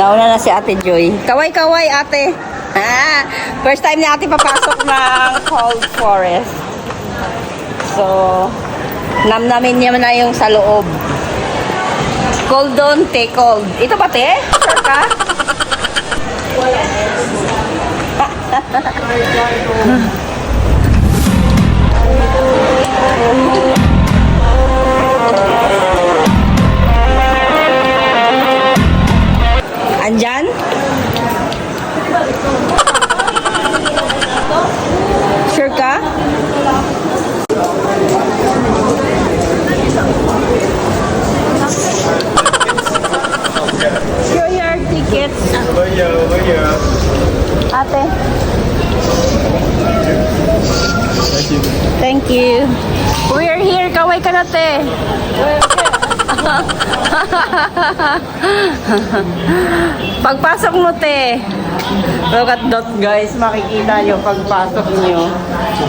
Nauna na si Ate Joy. Kaway-kaway, ate. First time ni ate papasok ng cold forest. So, namnamin niya na yung sa loob. Cold doon, te, cold. Ito ba, te? Sure ka? Andyan? Sure ka? Show your tickets. Ate. Thank you. We are here. Kaway ka na, te. Pagpasok mo, te. Look at that, guys. Makikita nyo pagpasok nyo.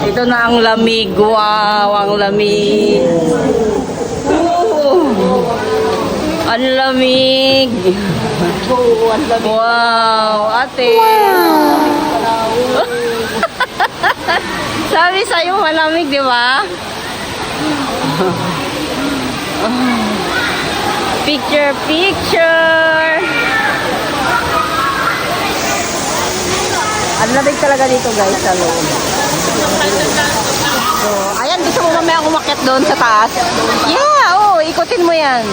Ito na ang lamig. Wow, ang lamig. Ang lamig. Wow, ate. Wow. Sabi sa'yo malamig, di ba? Picture, picture. Ang lamig talaga dito, guys, sa loob. So, ayan, gusto mo mamaya umakyat doon sa taas? Yeah, oh, ikutin mo yan.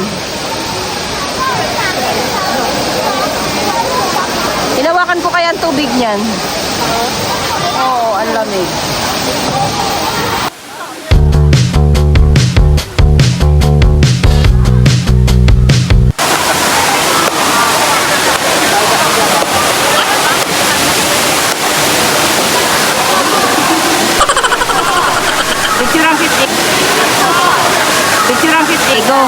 Hinawakan ko kaya ang tubig niyan. Oo, ang lamig. Picture ang fit egg. Picture ang fit egg. Go.